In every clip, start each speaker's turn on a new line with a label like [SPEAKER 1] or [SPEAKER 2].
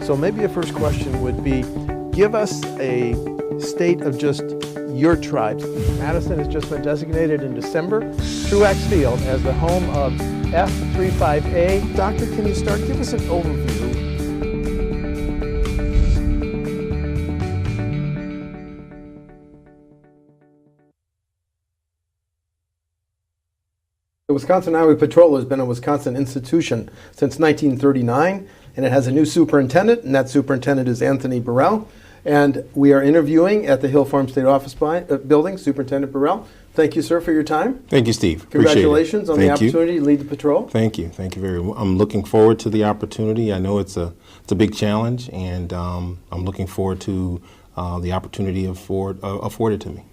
[SPEAKER 1] So maybe a first question would be, give us a state of just your tribe. Madison has just been designated in December, Truax Field, as the home of F35A. Doctor, can you start? Give us an overview. The Wisconsin Highway Patrol has been a Wisconsin institution since 1939, and it has a new superintendent, and that superintendent is Anthony Burrell. And we are interviewing at the Hill Farm State Office Building, Superintendent Burrell. Thank you, sir, for your time.
[SPEAKER 2] Thank you, Steve.
[SPEAKER 1] Congratulations on the opportunity to lead the patrol.
[SPEAKER 2] Thank you. Thank you very much. I'm looking forward to the opportunity. I know it's a big challenge, and I'm looking forward to the opportunity afforded to me.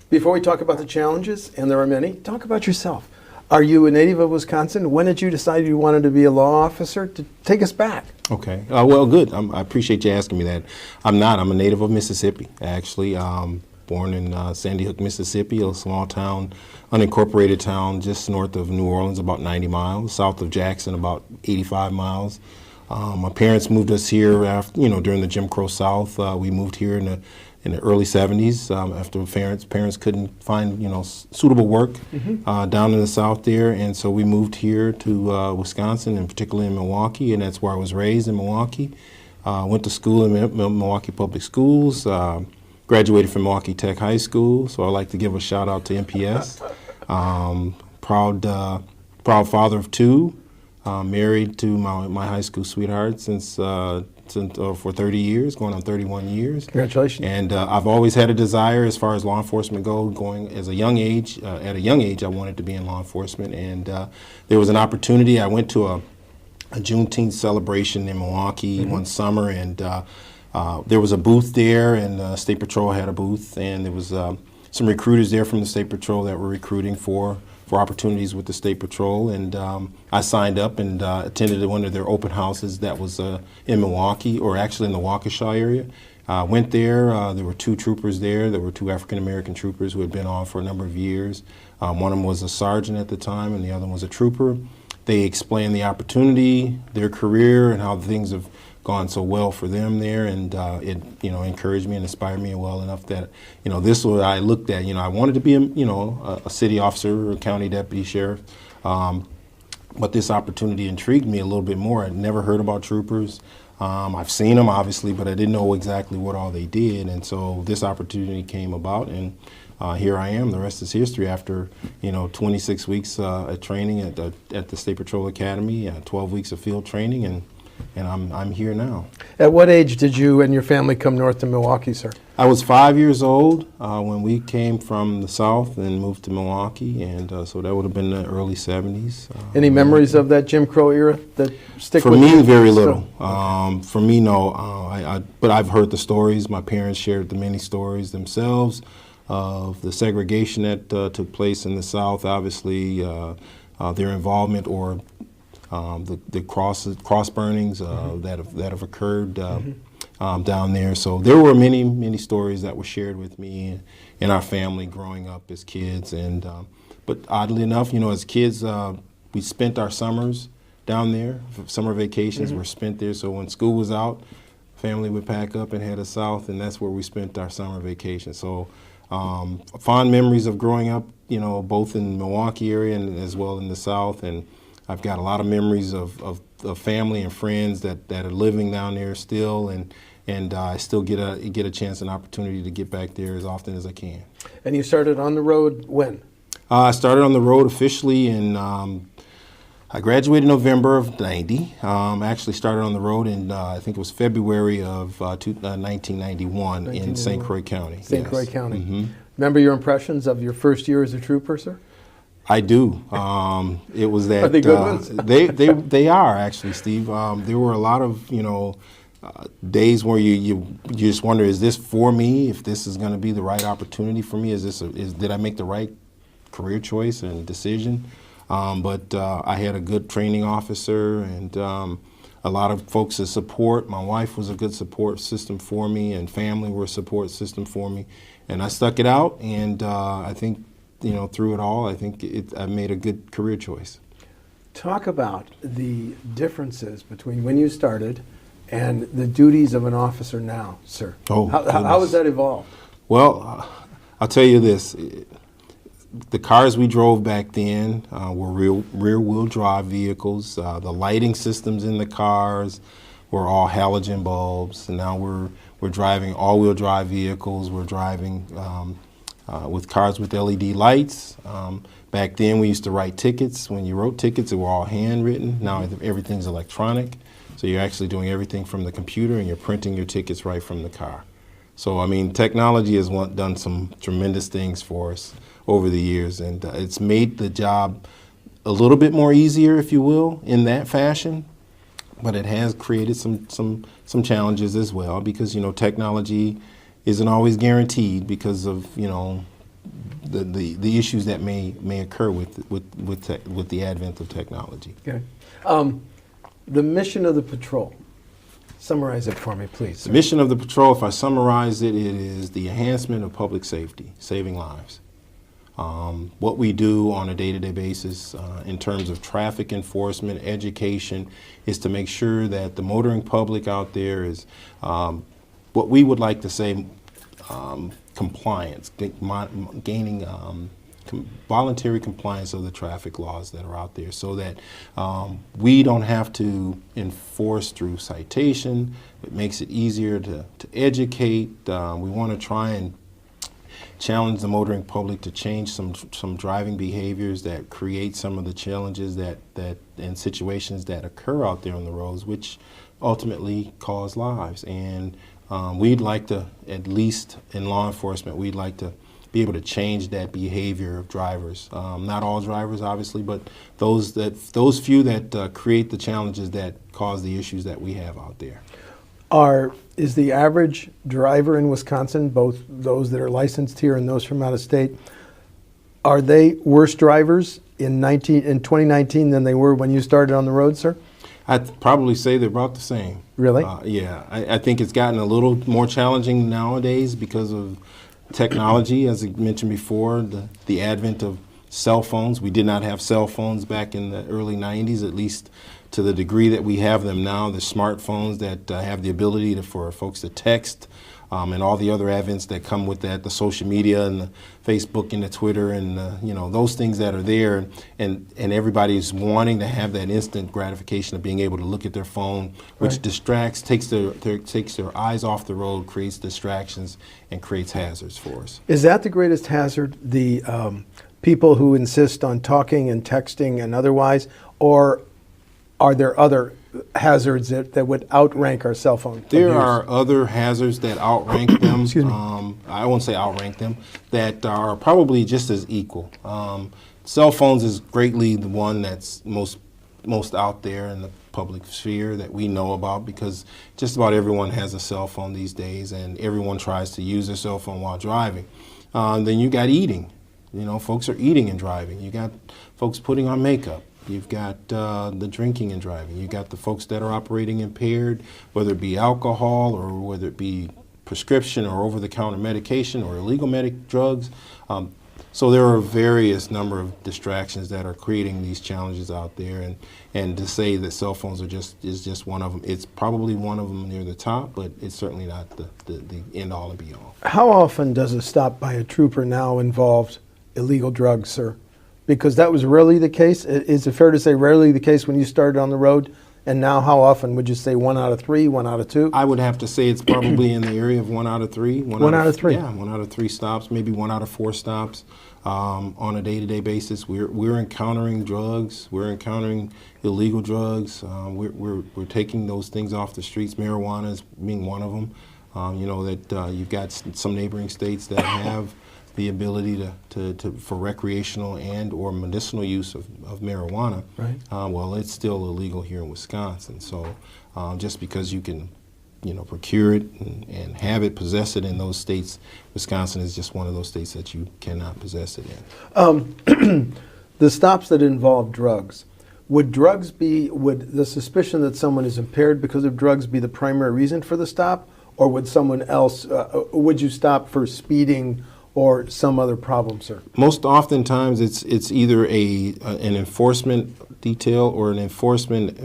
[SPEAKER 1] Before we talk about the challenges, and there are many, talk about yourself. Are you a native of Wisconsin? When did you decide you wanted to be a law officer? Take us back.
[SPEAKER 2] Okay. Well, good. I appreciate you asking me that. I'm not. I'm a native of Mississippi, actually. Born in Sandy Hook, Mississippi, a small town, unincorporated town just north of New Orleans, about 90 miles, south of Jackson, about 85 miles. My parents moved us here after, during the Jim Crow South. We moved here in the early 70s after parents couldn't find suitable work down in the South there, and so we moved here to Wisconsin, and particularly in Milwaukee, and that's where I was raised, in Milwaukee. Went to school in Milwaukee Public Schools, graduated from Milwaukee Tech High School, so I'd like to give a shout out to MPS. Proud father of two, married to my high school sweetheart since for 30 years, going on 31 years.
[SPEAKER 1] Congratulations.
[SPEAKER 2] And I've always had a desire as far as law enforcement goes, going as a young age. At a young age, I wanted to be in law enforcement, and there was an opportunity. I went to a Juneteenth celebration in Milwaukee one summer, and there was a booth there, and State Patrol had a booth, and there was some recruiters there from the State Patrol that were recruiting for opportunities with the State Patrol, and I signed up and attended one of their open houses that was in Milwaukee, or actually in the Waukesha area. Went there. There were two troopers there. There were two African-American troopers who had been on for a number of years. One of them was a sergeant at the time, and the other one was a trooper. They explained the opportunity, their career, and how things have gone so well for them there, and it encouraged me and inspired me well enough that this is what I looked at. I wanted to be a city officer or a county deputy sheriff, but this opportunity intrigued me a little bit more. I'd never heard about troopers. I've seen them obviously, but I didn't know exactly what all they did, and so this opportunity came about, and here I am. The rest is history. After 26 weeks at training at the State Patrol Academy, 12 weeks of field training, and I'm here now.
[SPEAKER 1] At what age did you and your family come north to Milwaukee, sir?
[SPEAKER 2] I was 5 years old when we came from the South and moved to Milwaukee, and so that would have been the early 70s.
[SPEAKER 1] Any memories of that Jim Crow era that stick with you?
[SPEAKER 2] For me, very little. For me, no. But I've heard the stories. My parents shared the many stories themselves of the segregation that took place in the South, obviously, their involvement or the cross burnings that have occurred down there. So there were many stories that were shared with me and our family growing up as kids. And but oddly enough, as kids, we spent our summers down there. Summer vacations were spent there. So when school was out, family would pack up and head south, and that's where we spent our summer vacation. So fond memories of growing up, both in the Milwaukee area and as well in the South. And I've got a lot of memories of family and friends that are living down there still, and I still get a chance and opportunity to get back there as often as I can.
[SPEAKER 1] And you started on the road when?
[SPEAKER 2] I started on the road officially in, I graduated in November of '90. I actually started on the road in, I think it was February of 1991 in St. Croix County.
[SPEAKER 1] St. Croix County. Remember your impressions of your first year as a trooper, sir?
[SPEAKER 2] I do. It was that.
[SPEAKER 1] Are they good ones?
[SPEAKER 2] They are actually, Steve. There were a lot of days where you just wonder, is this for me? If this is going to be the right opportunity for me, did I make the right career choice and decision? But I had a good training officer and a lot of folks to support. My wife was a good support system for me, and family were a support system for me, and I stuck it out. And I think, through it all, I think I made a good career choice.
[SPEAKER 1] Talk about the differences between when you started and the duties of an officer now, sir?
[SPEAKER 2] Oh,
[SPEAKER 1] how has that evolved?
[SPEAKER 2] Well, I'll tell you this. The cars we drove back then were rear-wheel drive vehicles. The lighting systems in the cars were all halogen bulbs. And now we're driving all-wheel drive vehicles. We're driving with cars with LED lights. Back then, we used to write tickets. When you wrote tickets, they were all handwritten. Now everything's electronic. So you're actually doing everything from the computer, and you're printing your tickets right from the car. So, I mean, technology has done some tremendous things for us over the years, and it's made the job a little bit more easier, if you will, in that fashion. But it has created some challenges as well, because, you know, technology isn't always guaranteed because of, you know, the issues that may occur with the advent of technology.
[SPEAKER 1] Okay. The mission of the patrol. Summarize it for me, please, sir.
[SPEAKER 2] The mission of the patrol, if I summarize it, it is the enhancement of public safety, saving lives. What we do on a day-to-day basis in terms of traffic enforcement, education, is to make sure that the motoring public out there is what we would like to say compliance, gaining voluntary compliance of the traffic laws that are out there, so that we don't have to enforce through citation. It makes it easier to educate. We want to try and challenge the motoring public to change some driving behaviors that create some of the challenges that and situations that occur out there on the roads, which ultimately cause lives. And we'd like to, at least in law enforcement, we'd like to be able to change that behavior of drivers. Not all drivers, obviously, but those few that create the challenges that cause the issues that we have out there.
[SPEAKER 1] Is the average driver in Wisconsin, both those that are licensed here and those from out of state, are they worse drivers in 2019 than they were when you started on the road, sir?
[SPEAKER 2] I'd probably say they're about the same.
[SPEAKER 1] Really?
[SPEAKER 2] Yeah, I think it's gotten a little more challenging nowadays because of technology, as I mentioned before, the advent of cell phones. We did not have cell phones back in the early 90s, at least to the degree that we have them now. The smartphones that have the ability for folks to text, and all the other advents that come with that, the social media and the Facebook and the Twitter and you know, those things that are there, and everybody's wanting to have that instant gratification of being able to look at their phone, which
[SPEAKER 1] right.
[SPEAKER 2] distracts, takes their eyes off the road, creates distractions, and creates hazards for us.
[SPEAKER 1] Is that the greatest hazard, the people who insist on talking and texting and otherwise, or are there other hazards that would outrank our cell phone abuse?
[SPEAKER 2] There are other hazards that outrank them.
[SPEAKER 1] Excuse me.
[SPEAKER 2] I won't say outrank them, that are probably just as equal. Cell phones is greatly the one that's most out there in the public sphere that we know about, because just about everyone has a cell phone these days, and everyone tries to use their cell phone while driving. Then you got eating. You know, folks are eating and driving. You got folks putting on makeup. You've got the drinking and driving. You've got the folks that are operating impaired, whether it be alcohol or whether it be prescription or over-the-counter medication or illegal drugs. So there are various number of distractions that are creating these challenges out there. And to say that cell phones is just one of them, it's probably one of them near the top, but it's certainly not the end-all and be-all.
[SPEAKER 1] How often does a stop by a trooper now involve illegal drugs, sir? Because that was rarely the case. Is it fair to say rarely the case when you started on the road? And now how often? Would you say 1 out of 3, 1 out of 2?
[SPEAKER 2] I would have to say it's probably in the area of 1 out of 3.
[SPEAKER 1] 1 out of 3?
[SPEAKER 2] Yeah, 1 out of 3 stops, maybe 1 out of 4 stops on a day-to-day basis. We're encountering drugs. We're encountering illegal drugs. We're taking those things off the streets. Marijuana is being one of them. You know, that you've got some neighboring states that have the ability for recreational and or medicinal use of marijuana.
[SPEAKER 1] Right.
[SPEAKER 2] Well, it's still illegal here in Wisconsin. So just because you can, you know, procure it and have it, possess it in those states, Wisconsin is just one of those states that you cannot possess it in.
[SPEAKER 1] The stops that involve drugs, would the suspicion that someone is impaired because of drugs be the primary reason for the stop, or would someone else, would you stop for speeding or some other problem, sir?
[SPEAKER 2] Most oftentimes it's either an enforcement detail or an enforcement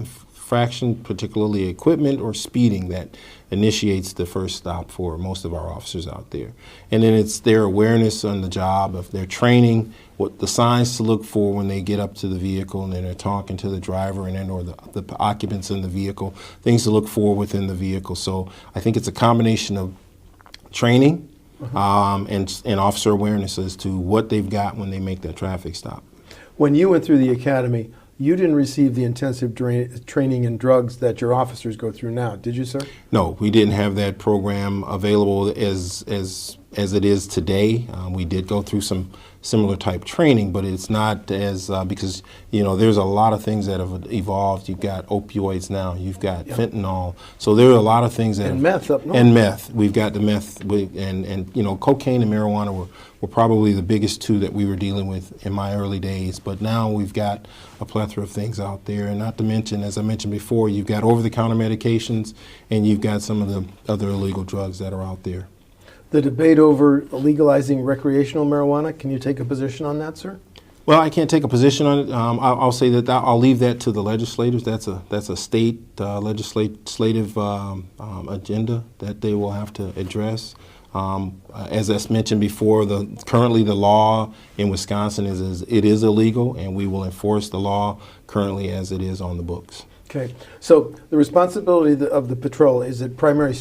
[SPEAKER 2] infraction, particularly equipment or speeding, that initiates the first stop for most of our officers out there. And then it's their awareness on the job, of their training, what the signs to look for when they get up to the vehicle and then they're talking to the driver and then or the occupants in the vehicle, things to look for within the vehicle. So I think it's a combination of training and officer awareness as to what they've got when they make that traffic stop.
[SPEAKER 1] When you went through the academy, you didn't receive the intensive training in drugs that your officers go through now, did you, sir? No,
[SPEAKER 2] we didn't have that program available as it is today. We did go through some similar type training, but it's not as because there's a lot of things that have evolved. You've got opioids now, you've got fentanyl, so there are a lot of things that
[SPEAKER 1] meth up north.
[SPEAKER 2] And meth, we've got the meth, and cocaine and marijuana were probably the biggest two that we were dealing with in my early days. But now we've got a plethora of things out there, and not to mention, as I mentioned before, you've got over-the-counter medications, and you've got some of the other illegal drugs that are out there.
[SPEAKER 1] The debate over legalizing recreational marijuana, can you take a position on that, sir?
[SPEAKER 2] Well, I can't take a position on it. I'll say that I'll leave that to the legislators. That's a state legislative agenda that they will have to address. As I mentioned before, currently the law in Wisconsin is it is illegal, and we will enforce the law currently as it is on the books.
[SPEAKER 1] Okay, so the responsibility of the patrol, is it primarily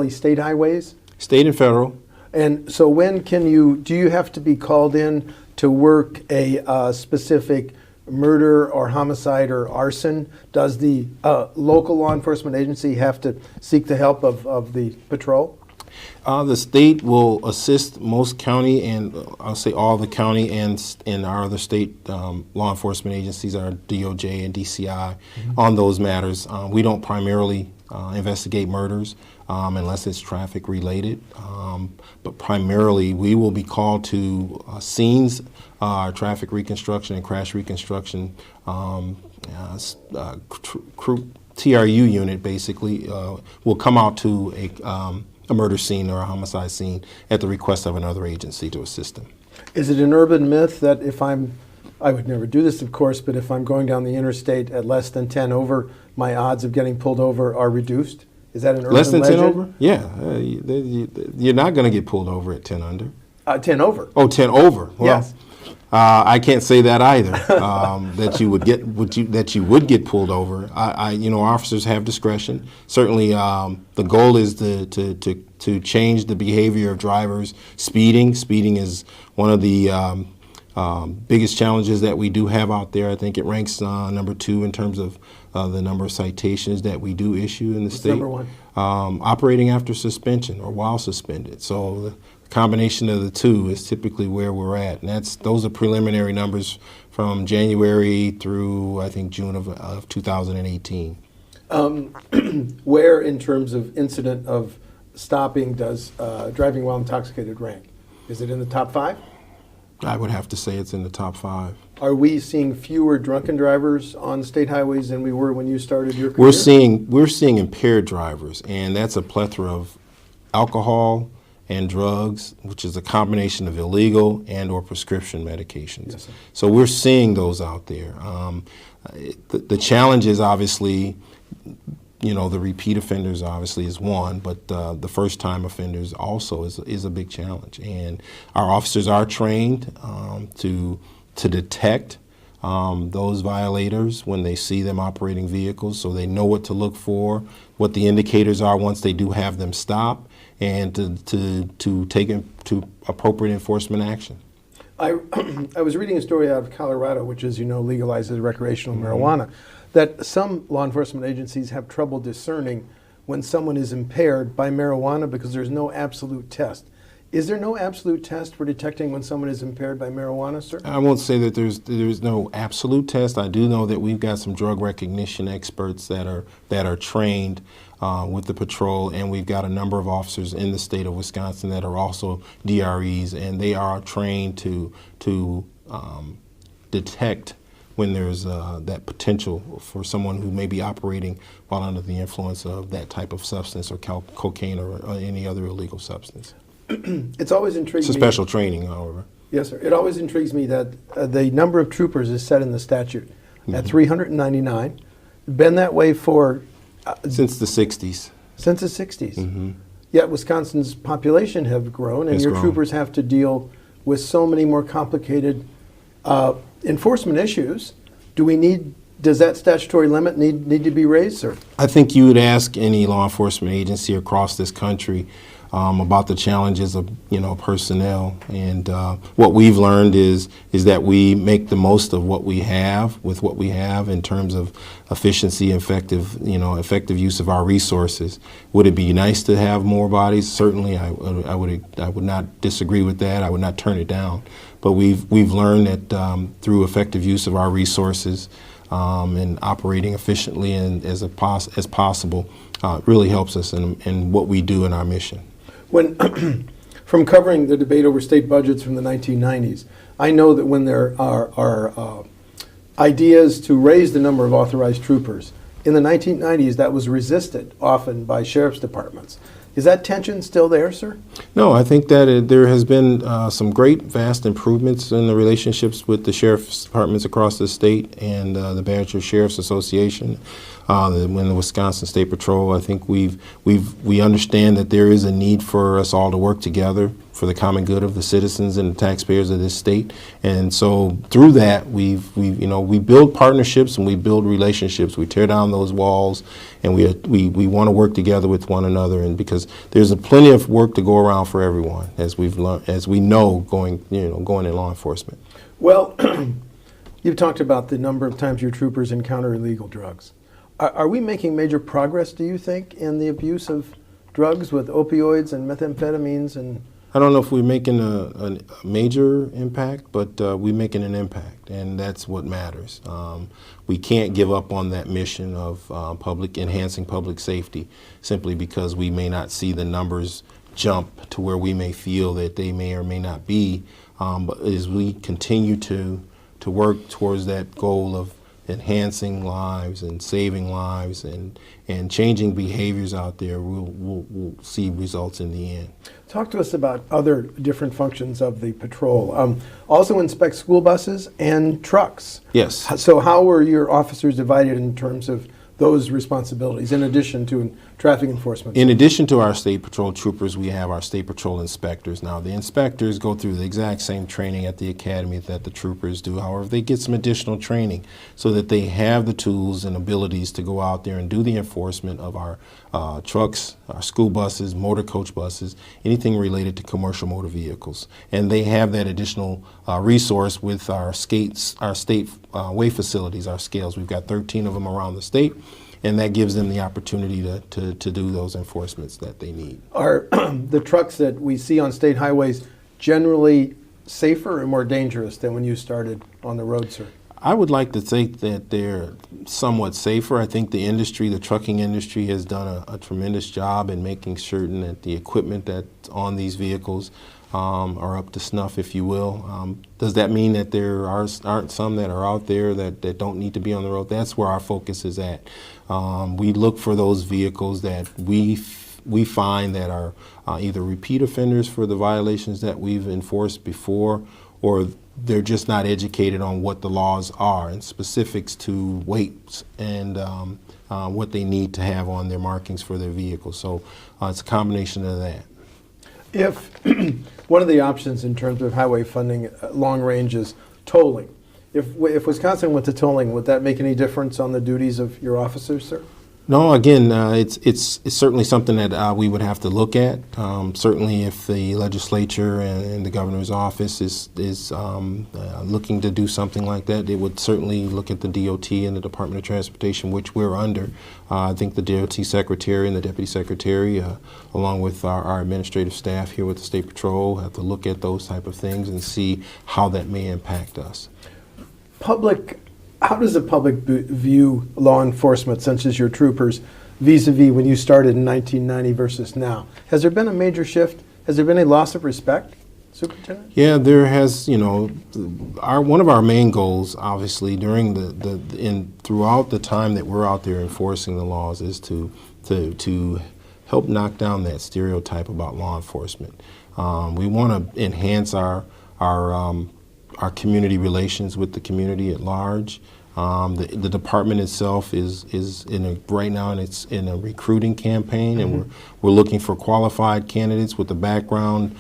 [SPEAKER 1] state highways?
[SPEAKER 2] State and federal.
[SPEAKER 1] And so when do you have to be called in to work a specific murder or homicide or arson? Does the local law enforcement agency have to seek the help of the patrol?
[SPEAKER 2] The state will assist most county, and I'll say all the county and our other state law enforcement agencies, our DOJ and DCI, on those matters. We don't primarily investigate murders unless it's traffic related, but primarily we will be called to scenes, traffic reconstruction and crash reconstruction, TRU unit basically will come out to a murder scene or a homicide scene at the request of another agency to assist them.
[SPEAKER 1] Is it an urban myth that I would never do this, of course, but if I'm going down the interstate at less than 10 over, my odds of getting pulled over are reduced? Is that an urban legend?
[SPEAKER 2] Less than 10 over? Yeah. You're not going to get pulled over at 10 under.
[SPEAKER 1] 10 over.
[SPEAKER 2] Oh, 10 over. Well,
[SPEAKER 1] yes.
[SPEAKER 2] I can't say that either. That you would get pulled over. Officers have discretion. Certainly, the goal is to change the behavior of drivers. Speeding is one of the biggest challenges that we do have out there. I think it ranks number 2 in terms of the number of citations that we do issue in the state.
[SPEAKER 1] Number 1?
[SPEAKER 2] Operating after suspension or while suspended. So the combination of the two is typically where we're at, and those are preliminary numbers from January through I think June of 2018.
[SPEAKER 1] Where in terms of incident of stopping does driving while intoxicated rank? Is it in the top 5?
[SPEAKER 2] I would have to say it's in the top 5.
[SPEAKER 1] Are we seeing fewer drunken drivers on state highways than we were when you started your career?
[SPEAKER 2] We're seeing impaired drivers, and that's a plethora of alcohol and drugs, which is a combination of illegal and or prescription medications.
[SPEAKER 1] Yes, sir.
[SPEAKER 2] So we're seeing those out there. The challenge is obviously, the repeat offenders obviously is one, but the first-time offenders also is a big challenge. And our officers are trained to detect those violators when they see them operating vehicles, so they know what to look for, what the indicators are once they do have them stop, and to take to appropriate enforcement action.
[SPEAKER 1] I was reading a story out of Colorado, which, as you know, legalizes recreational marijuana, that some law enforcement agencies have trouble discerning when someone is impaired by marijuana because there's no absolute test. Is there no absolute test for detecting when someone is impaired by marijuana, sir?
[SPEAKER 2] I won't say that there's no absolute test. I do know that we've got some drug recognition experts that are trained with the patrol, and we've got a number of officers in the state of Wisconsin that are also DREs, and they are trained to detect when there's that potential for someone who may be operating while under the influence of that type of substance or cocaine or any other illegal substance.
[SPEAKER 1] It's always intrigued me.
[SPEAKER 2] It's a special training, however.
[SPEAKER 1] Yes, sir. It always intrigues me that the number of troopers is set in the statute at 399. been that way for
[SPEAKER 2] Since the 60s.
[SPEAKER 1] since the 60s.
[SPEAKER 2] Mm-hmm.
[SPEAKER 1] Yet Wisconsin's population have grown, and
[SPEAKER 2] It's
[SPEAKER 1] your
[SPEAKER 2] grown.
[SPEAKER 1] troopers have to deal with so many more complicated enforcement issues. Does that statutory limit need to be raised, sir?
[SPEAKER 2] I think you would ask any law enforcement agency across this country about the challenges of personnel, and what we've learned is that we make the most of what we have with what we have in terms of efficiency, effective use of our resources. Would it be nice to have more bodies? Certainly, I would not disagree with that. I would not turn it down. But we've learned that through effective use of our resources and operating efficiently and as possible really helps us in what we do in our mission.
[SPEAKER 1] When from covering the debate over state budgets from the 1990s, I know that when there are ideas to raise the number of authorized troopers, in the 1990s that was resisted often by sheriff's departments. Is that tension still there, sir?
[SPEAKER 2] No, I think that there has been some great, vast improvements in the relationships with the sheriff's departments across the state and the Badger Sheriff's Association. When the Wisconsin State Patrol, I think we understand that there is a need for us all to work together for the common good of the citizens and the taxpayers of this state. And so through that, we build partnerships and we build relationships. We tear down those walls, and we want to work together with one another. And because there's plenty of work to go around for everyone, as we've learned, as we know, going in law enforcement.
[SPEAKER 1] Well, you've talked about the number of times your troopers encounter illegal drugs. Are we making major progress, do you think, in the abuse of drugs with opioids and methamphetamines? And
[SPEAKER 2] I don't know if we're making a major impact, but we're making an impact, and that's what matters. We can't give up on that mission of enhancing public safety simply because we may not see the numbers jump to where we may feel that they may or may not be. But as we continue to work towards that goal of enhancing lives and saving lives and changing behaviors out there, we'll see results in the end.
[SPEAKER 1] talk to us about other different functions of the patrol. Also inspect school buses and trucks.
[SPEAKER 2] Yes.
[SPEAKER 1] So how were your officers divided in terms of those responsibilities in addition to traffic enforcement?
[SPEAKER 2] In addition to our state patrol troopers, we have our state patrol inspectors. Now, the inspectors go through the exact same training at the academy that the troopers do. However, they get some additional training so that they have the tools and abilities to go out there and do the enforcement of our trucks, our school buses, motor coach buses, anything related to commercial motor vehicles. And they have that additional resource with our state weigh facilities, our scales. We've got 13 of them around the state, and that gives them the opportunity to do those enforcements that they need.
[SPEAKER 1] Are the trucks that we see on state highways generally safer or more dangerous than when you started on the road, sir?
[SPEAKER 2] I would like to think that they're somewhat safer. I think the industry, the trucking industry, has done a tremendous job in making certain that the equipment that's on these vehicles are up to snuff, if you will. Does that mean that there aren't some that are out there that don't need to be on the road? That's where our focus is at. We look for those vehicles that we find that are either repeat offenders for the violations that we've enforced before, or they're just not educated on what the laws are and specifics to weights and what they need to have on their markings for their vehicles. So it's a combination of that.
[SPEAKER 1] If one of the options in terms of highway funding long range is tolling, if Wisconsin went to tolling, would that make any difference on the duties of your officers, sir?
[SPEAKER 2] No, again, it's certainly something that we would have to look at. Certainly, if the legislature and the governor's office is looking to do something like that, they would certainly look at the DOT and the Department of Transportation, which we're under. I think the DOT secretary and the deputy secretary, along with our administrative staff here with the State Patrol, have to look at those type of things and see how that may impact us. How does the public view law enforcement, such as your troopers, vis-a-vis when you started in 1990 versus now? Has there been a major shift? Has there been a loss of respect, Superintendent? Yeah, there has. One of our main goals, obviously, during throughout the time that we're out there enforcing the laws, is to help knock down that stereotype about law enforcement. We want to enhance our community relations with the community at large. The department itself is right now, and it's in a recruiting campaign, and we're looking for qualified candidates with a background,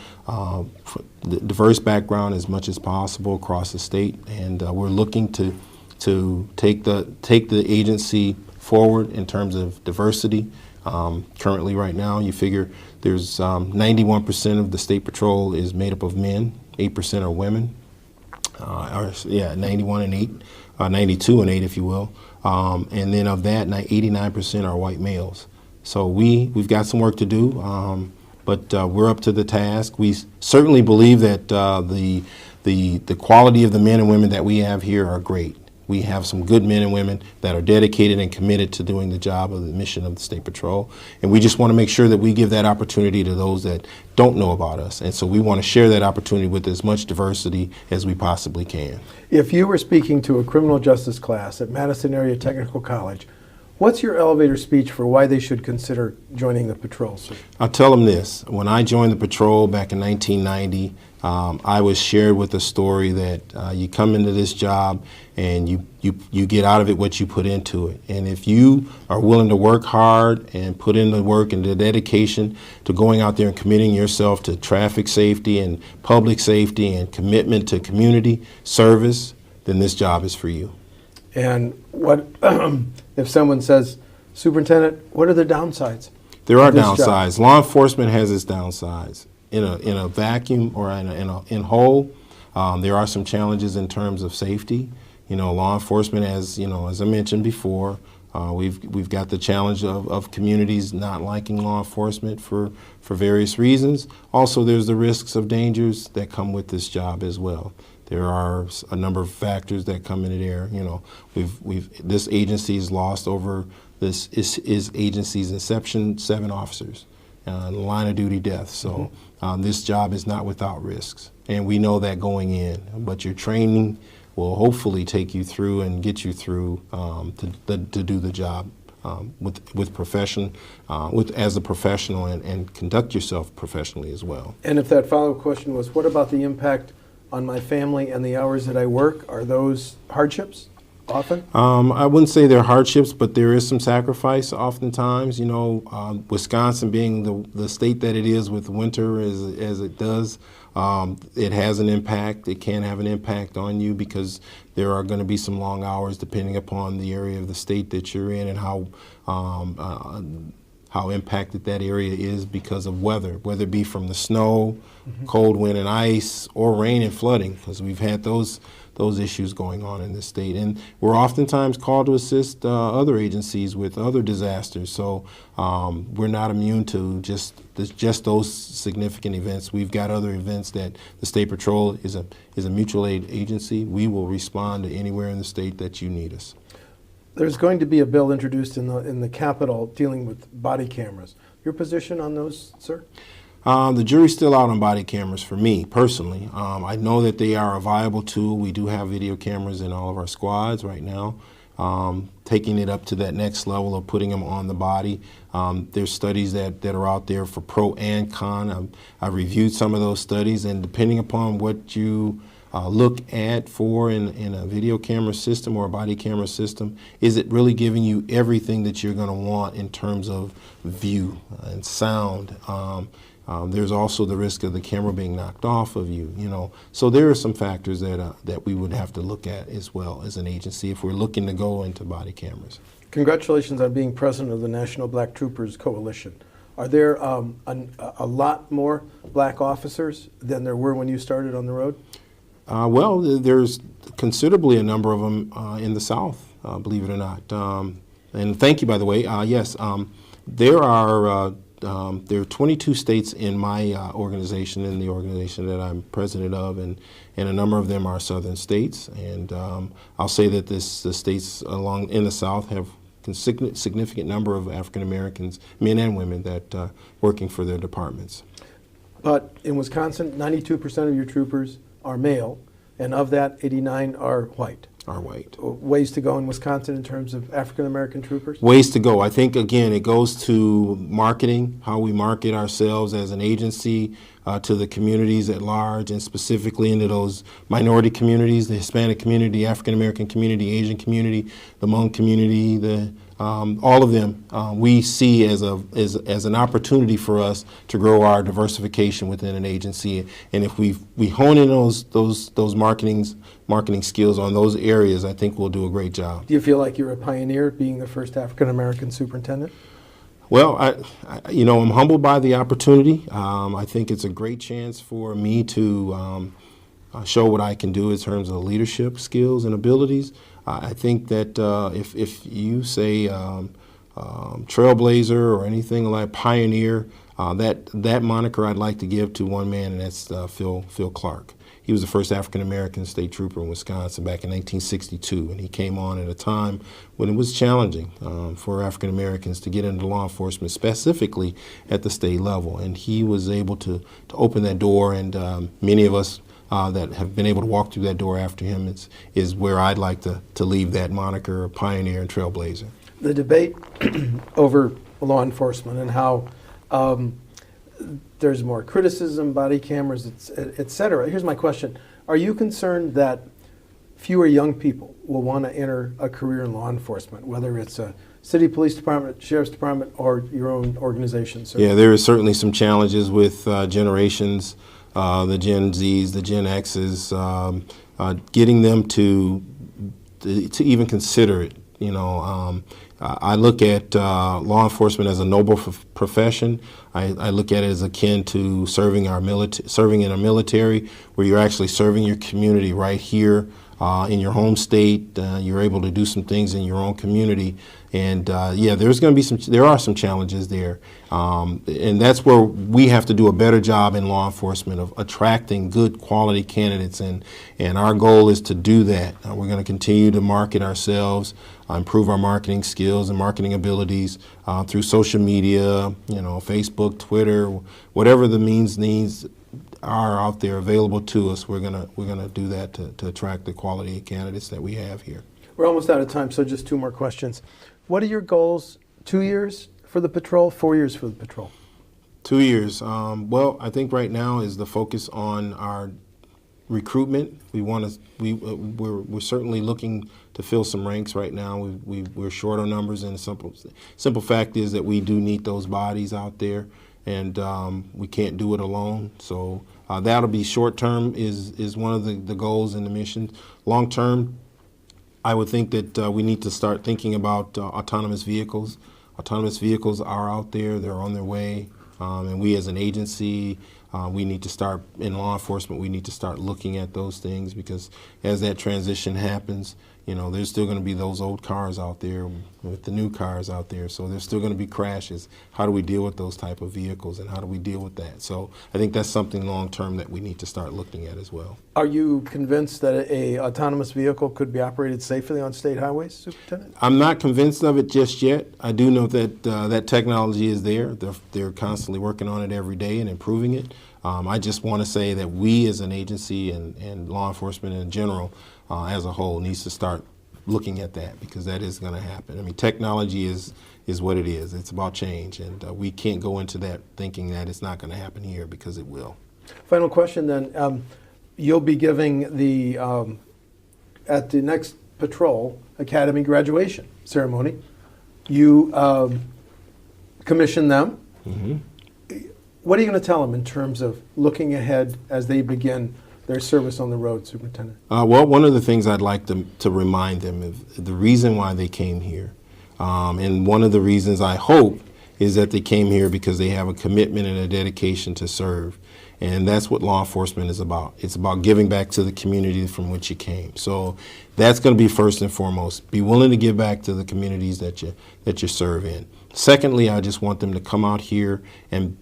[SPEAKER 2] diverse background as much as possible across the state, and we're looking to take the agency forward in terms of diversity. Currently, right now, you figure there's 91% of the state patrol is made up of men, 8% are women. 91 and 8, 92 and 8, if you will. And then of that, 89% are white males. So we've got some work to do, but we're up to the task. We certainly believe that the quality of the men and women that we have here are great. We have some good men and women that are dedicated and committed to doing the job of the mission of the State Patrol. And we just want to make sure that we give that opportunity to those that don't know about us. And so we want to share that opportunity with as much diversity as we possibly can.
[SPEAKER 1] If you were speaking to a criminal justice class at Madison Area Technical College, what's your elevator speech for why they should consider joining the patrol, sir?
[SPEAKER 2] I'll tell them this. When I joined the patrol back in 1990, I was shared with a story that you come into this job and you get out of it what you put into it. And if you are willing to work hard and put in the work and the dedication to going out there and committing yourself to traffic safety and public safety and commitment to community service, then this job is for you.
[SPEAKER 1] And what if someone says, Superintendent, what are the downsides?
[SPEAKER 2] There are downsides. Job? Law enforcement has its downsides. In a vacuum or in whole, there are some challenges in terms of safety. Law enforcement, as I mentioned before, we've got the challenge of communities not liking law enforcement for various reasons. Also, there's the risks of dangers that come with this job as well. There are a number of factors that come into there. This agency has lost over this agency's inception 7 officers. Line of duty death. So this job is not without risks, and we know that going in. But your training will hopefully take you through and get you through to do the job with profession, as a professional, and conduct yourself professionally as well.
[SPEAKER 1] And if that follow-up question was, what about the impact on my family and the hours that I work? Are those hardships? Often?
[SPEAKER 2] I wouldn't say they're hardships, but there is some sacrifice oftentimes. Wisconsin being the state that it is with winter as it does, it has an impact. It can have an impact on you because there are going to be some long hours depending upon the area of the state that you're in and how impacted that area is because of weather, whether it be from the snow, cold wind and ice, or rain and flooding, because we've had those issues going on in this state. And we're oftentimes called to assist other agencies with other disasters. So we're not immune to just those significant events. We've got other events that the State Patrol is a mutual aid agency. We will respond to anywhere in the state that you need us.
[SPEAKER 1] There's going to be a bill introduced in the Capitol dealing with body cameras. Your position on those, sir?
[SPEAKER 2] The jury's still out on body cameras for me, personally. I know that they are a viable tool. We do have video cameras in all of our squads right now. Taking it up to that next level of putting them on the body. There's studies that are out there for pro and con. I've reviewed some of those studies, and depending upon what you look at for in a video camera system or a body camera system, is it really giving you everything that you're going to want in terms of view and sound? There's also the risk of the camera being knocked off of you, So there are some factors that we would have to look at as well as an agency if we're looking to go into body cameras.
[SPEAKER 1] Congratulations on being president of the National Black Troopers Coalition. Are there a lot more black officers than there were when you started on the road?
[SPEAKER 2] Well, there's considerably a number of them in the South, believe it or not. And thank you, by the way. Yes, there are 22 states in my organization, in the organization that I'm president of, and a number of them are southern states. And I'll say that the states in the South have a significant number of African Americans, men and women, that are working for their departments.
[SPEAKER 1] But in Wisconsin, 92% of your troopers are male, and of that, 89 are white. Ways to go in Wisconsin in terms of African American troopers?
[SPEAKER 2] Ways to go. I think, again, it goes to marketing, how we market ourselves as an agency, to the communities at large, and specifically into those minority communities, the Hispanic community, African American community, Asian community, the Hmong community, all of them we see as an opportunity for us to grow our diversification within an agency. And if we hone in those marketing skills on those areas, I think we'll do a great job.
[SPEAKER 1] Do you feel like you're a pioneer being the first African American superintendent?
[SPEAKER 2] Well, I'm humbled by the opportunity. I think it's a great chance for me to show what I can do in terms of leadership skills and abilities. I think that if you say trailblazer or anything like pioneer, that moniker I'd like to give to one man, and that's Phil Clark. He was the first African-American state trooper in Wisconsin back in 1962, and he came on at a time when it was challenging for African-Americans to get into law enforcement, specifically at the state level. And he was able to open that door, and many of us that have been able to walk through that door after him is where I'd like to leave that moniker, pioneer and trailblazer.
[SPEAKER 1] The debate over law enforcement and how there's more criticism, body cameras, et cetera. Here's my question. Are you concerned that fewer young people will want to enter a career in law enforcement, whether it's a city police department, sheriff's department, or your own organization? Sir?
[SPEAKER 2] Yeah, there is certainly some challenges with generations, the Gen Zs, the Gen Xs, getting them to even consider it. I look at law enforcement as a noble profession. I look at it as akin to serving in our military, where you're actually serving your community right here in your home state. You're able to do some things in your own community, and there are some challenges there, and that's where we have to do a better job in law enforcement of attracting good quality candidates, and our goal is to do that. We're going to continue to market ourselves, improve our marketing skills and marketing abilities through social media, Facebook, Twitter, whatever the needs are out there available to us. We're gonna do that to attract the quality candidates that we have here.
[SPEAKER 1] We're almost out of time, so just two more questions. What are your goals? 2 years for the patrol, 4 years for the patrol?
[SPEAKER 2] 2 years. Well, I think right now is the focus on our recruitment. We're certainly looking to fill some ranks right now. We're short on numbers, and the simple fact is that we do need those bodies out there, and we can't do it alone. So that'll be short term is one of the goals and the missions. Long term, I would think that we need to start thinking about autonomous vehicles. Autonomous vehicles are out there; they're on their way, and we as an agency. We need to start, in law enforcement, we need to start looking at those things, because as that transition happens, there's still going to be those old cars out there with the new cars out there. So there's still going to be crashes. How do we deal with those type of vehicles, and how do we deal with that? So I think that's something long term that we need to start looking at as well.
[SPEAKER 1] Are you convinced that a autonomous vehicle could be operated safely on state highways, Superintendent?
[SPEAKER 2] I'm not convinced of it just yet. I do know that that technology is there. They're constantly working on it every day and improving it. I just want to say that we as an agency and law enforcement in general as a whole needs to start looking at that, because that is going to happen. I mean, technology is what it is. It's about change, and we can't go into that thinking that it's not going to happen here, because it will.
[SPEAKER 1] Final question then. You'll be giving at the next patrol academy graduation ceremony, you commission them.
[SPEAKER 2] Mm-hmm.
[SPEAKER 1] What are you going to tell them in terms of looking ahead as they begin their service on the road, Superintendent?
[SPEAKER 2] Well, one of the things I'd like to remind them of the reason why they came here. And one of the reasons I hope is that they came here because they have a commitment and a dedication to serve. And that's what law enforcement is about. It's about giving back to the community from which you came. So that's going to be first and foremost. Be willing to give back to the communities that you serve in. Secondly, I just want them to come out here and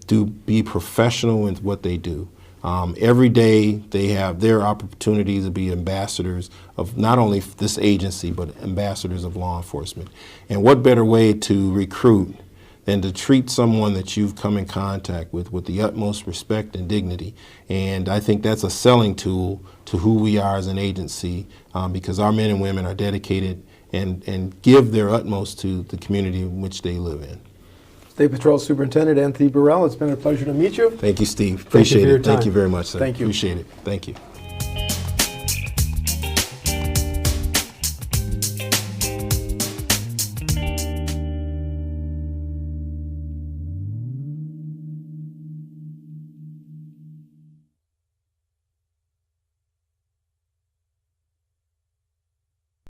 [SPEAKER 2] be professional in what they do. Every day they have their opportunities to be ambassadors of not only this agency, but ambassadors of law enforcement. And what better way to recruit than to treat someone that you've come in contact with the utmost respect and dignity. And I think that's a selling tool to who we are as an agency, because our men and women are dedicated and give their utmost to the community in which they live in.
[SPEAKER 1] State Patrol Superintendent Anthony Burrell, it's been a pleasure to meet you.
[SPEAKER 2] Thank you, Steve.
[SPEAKER 1] Thank you
[SPEAKER 2] Appreciate
[SPEAKER 1] for your
[SPEAKER 2] it. Thank
[SPEAKER 1] time.
[SPEAKER 2] you very much, sir.
[SPEAKER 1] Thank you.
[SPEAKER 2] Appreciate it. Thank you.